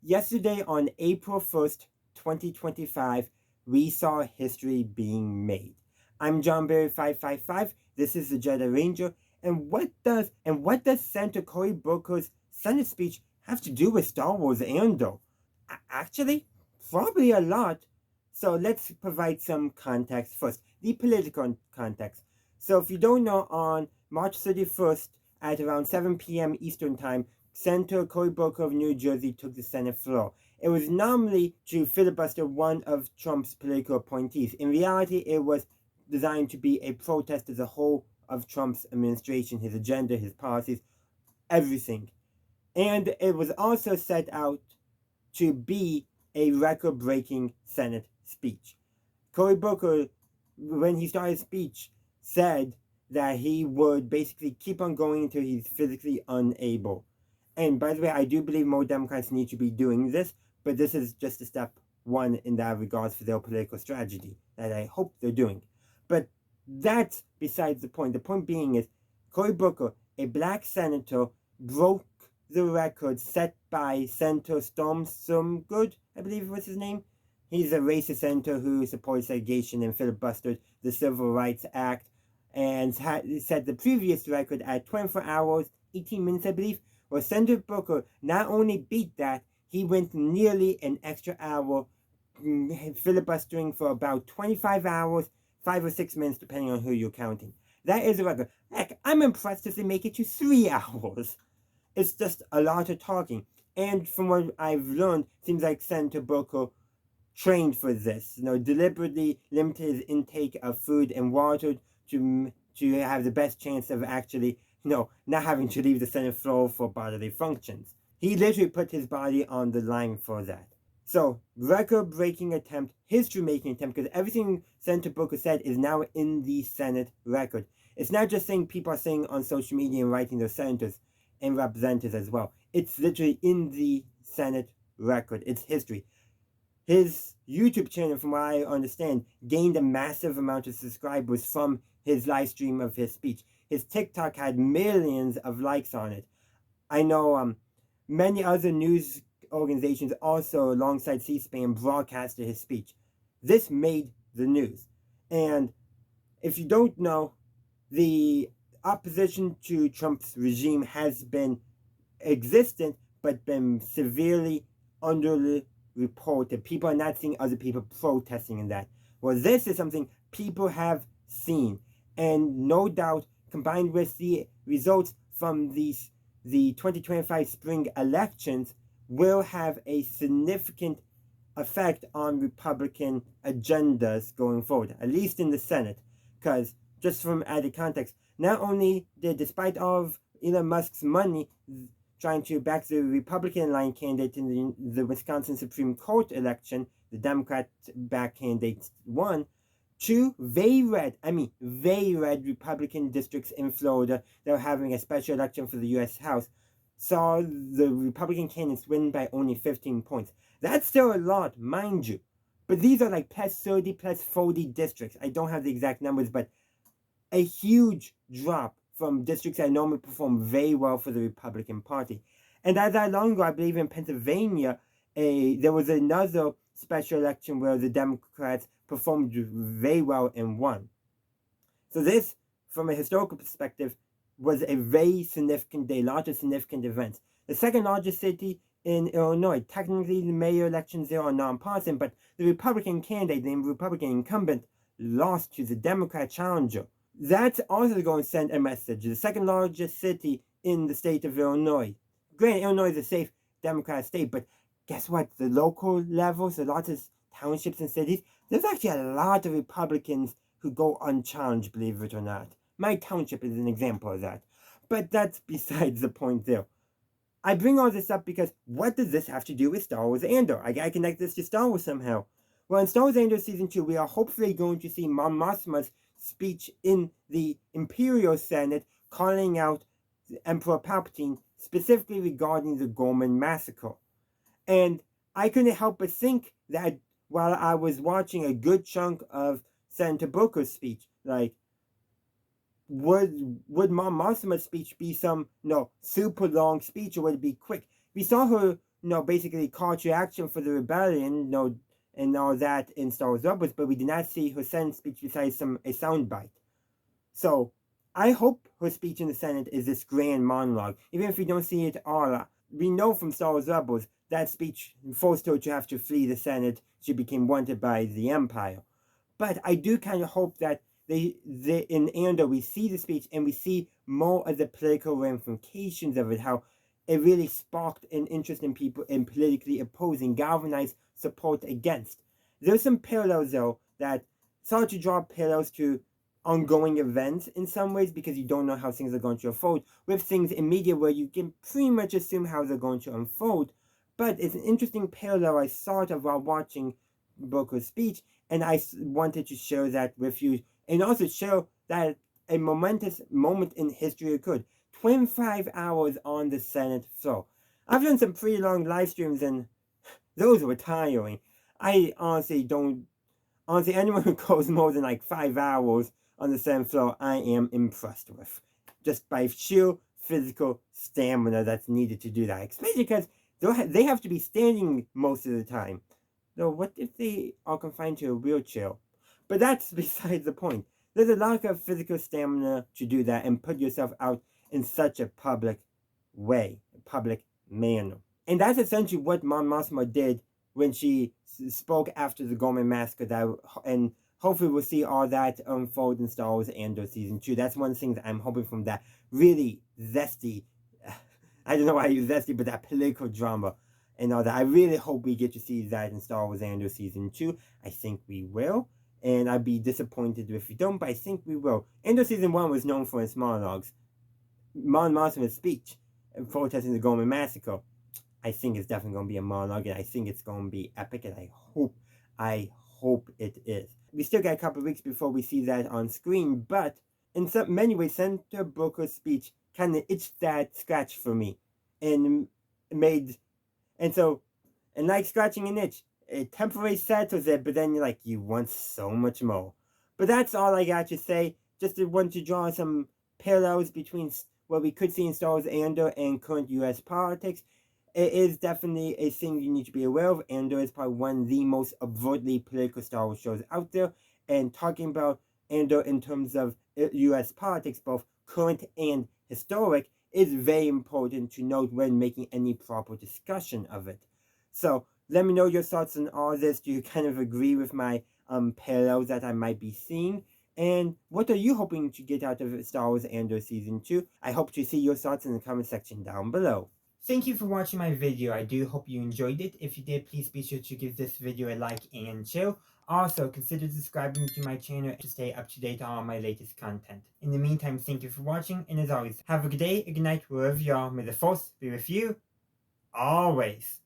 Yesterday on April 1st, 2025, we saw history being made. I'm John Berry 555. This is the Jedi Ranger. And what does Senator Cory Booker's Senate speech have to do with Star Wars Andor? Actually, probably a lot. So let's provide some context first. The political context. So if you don't know, on March 31st at around 7 p.m. Eastern Time, Senator Cory Booker of New Jersey took the Senate floor. It was nominally to filibuster one of Trump's political appointees. In reality, it was designed to be a protest as a whole of Trump's administration, his agenda, his policies, everything. And it was also set out to be a record-breaking Senate speech. Cory Booker, when he started his speech, said that he would basically keep on going until he's physically unable. And by the way, I do believe more Democrats need to be doing this, but this is just a step one in that regards for their political strategy that I hope they're doing. But that's besides the point. The point being is Cory Booker, a black senator, broke the record set by Senator Storm Thurgood, I believe was his name. He's a racist senator who supports segregation and filibustered the Civil Rights Act and set the previous record at 24 hours, 18 minutes, I believe. Well, Senator Booker not only beat that, he went nearly an extra hour filibustering for about 25 hours, 5 or 6 minutes, depending on who you're counting. That is a record. Heck, I'm impressed if they make it to 3 hours. It's just a lot of talking. And from what I've learned, seems like Senator Booker trained for this. Deliberately limited his intake of food and water to have the best chance of actually, not having to leave the Senate floor for bodily functions. He literally put his body on the line for that. So, record-breaking attempt, history-making attempt, because everything Senator Booker said is now in the Senate record. It's not just saying people are saying on social media and writing their senators and representatives as well. It's literally in the Senate record. It's history. His YouTube channel, from what I understand, gained a massive amount of subscribers from his live stream of his speech. His TikTok had millions of likes on it. I know many other news organizations also, alongside C-SPAN, broadcasted his speech. This made the news. And if you don't know, the opposition to Trump's regime has been existent, but been severely underreported. People are not seeing other people protesting in that. Well, this is something people have seen. And no doubt, combined with the results from the 2025 spring elections, will have a significant effect on Republican agendas going forward, at least in the Senate. Because, just from added context, not only did, despite all of Elon Musk's money trying to back the Republican line candidate in the Wisconsin Supreme Court election, the Democrat-backed candidate won, two very red Republican districts in Florida that were having a special election for the U.S. House saw the Republican candidates win by only 15 points. That's still a lot, mind you. But these are like plus 30, plus 40 districts. I don't have the exact numbers, but a huge drop from districts that normally perform very well for the Republican Party. And as I long ago, I believe in Pennsylvania, there was another special election where the Democrats performed very well and won. So this, from a historical perspective, was a very significant day, lot of significant events. The second largest city in Illinois, technically the mayor elections there are nonpartisan, but the Republican candidate, the Republican incumbent, lost to the Democrat challenger. That's also going to send a message. The second largest city in the state of Illinois. Granted, Illinois is a safe Democrat state, but guess what? The local levels, a lot of townships and cities, there's actually a lot of Republicans who go unchallenged, believe it or not. My township is an example of that. But that's besides the point there. I bring all this up because what does this have to do with Star Wars Andor? I gotta connect this to Star Wars somehow. Well, in Star Wars Andor Season 2, we are hopefully going to see Mon Mothma's speech in the Imperial Senate calling out Emperor Palpatine, specifically regarding the Gorman massacre. And I couldn't help but think that while I was watching a good chunk of Senator Booker's speech, like, would Mon Mothma's speech be some super long speech, or would it be quick? We saw her basically call to action for the rebellion, and all that in Star Wars Rebels, but we did not see her Senate speech besides a soundbite. So I hope her speech in the Senate is this grand monologue, even if we don't see it all. We know from Star Wars Rebels that speech forced her to have to flee the Senate. She became wanted by the Empire. But I do kind of hope that they in Andor we see the speech and we see more of the political ramifications of it, how it really sparked an interest in people in politically opposing, galvanized support against. There's some parallels though that start to draw parallels to ongoing events in some ways, because you don't know how things are going to unfold, with things in media where you can pretty much assume how they're going to unfold. But it's an interesting parallel I thought of while watching Booker's speech, and I wanted to share that with you, and also show that a momentous moment in history occurred. 25 hours on the Senate floor. I've done some pretty long live streams, and those were tiring. I honestly don't. Honestly, anyone who goes more than like 5 hours on the Senate floor, I am impressed with. Just by sheer physical stamina that's needed to do that. Especially because they have to be standing most of the time. Though, what if they are confined to a wheelchair? But that's beside the point. There's a lot of physical stamina to do that and put yourself out in such a public way, a public manner. And that's essentially what Mon Mothma did when she spoke after the Gorman Massacre. And hopefully we'll see all that unfold in Star Wars Andor Season 2. That's one of the things I'm hoping from that really zesty, I don't know why I use zesty, but that political drama and all that. I really hope we get to see that in Star Wars Andor Season 2. I think we will. And I'd be disappointed if we don't, but I think we will. Andor Season 1 was known for its monologues. Mon Mothma's speech protesting the Gorman Massacre, I think it's definitely going to be a monologue, and I think it's going to be epic, and I hope it is. We still got a couple of weeks before we see that on screen, but in many ways, Senator Booker's speech kind of itched that scratch for me, and like scratching an itch, it temporarily settles it, but then you're like, you want so much more. But that's all I got to say. Just want to draw some parallels between what we could see in Star Wars Andor and current U.S. politics. It is definitely a thing you need to be aware of. Andor is probably one of the most overtly political Star Wars shows out there. And talking about Andor in terms of U.S. politics, both current and historic, is very important to note when making any proper discussion of it. So let me know your thoughts on all this. Do you kind of agree with my parallels that I might be seeing? And what are you hoping to get out of Star Wars Andor Season 2? I hope to see your thoughts in the comment section down below. Thank you for watching my video. I do hope you enjoyed it. If you did, please be sure to give this video a like and share. Also, consider subscribing to my channel to stay up to date on all my latest content. In the meantime, thank you for watching, and as always, have a good day, a good night, wherever you are. May the Force be with you always.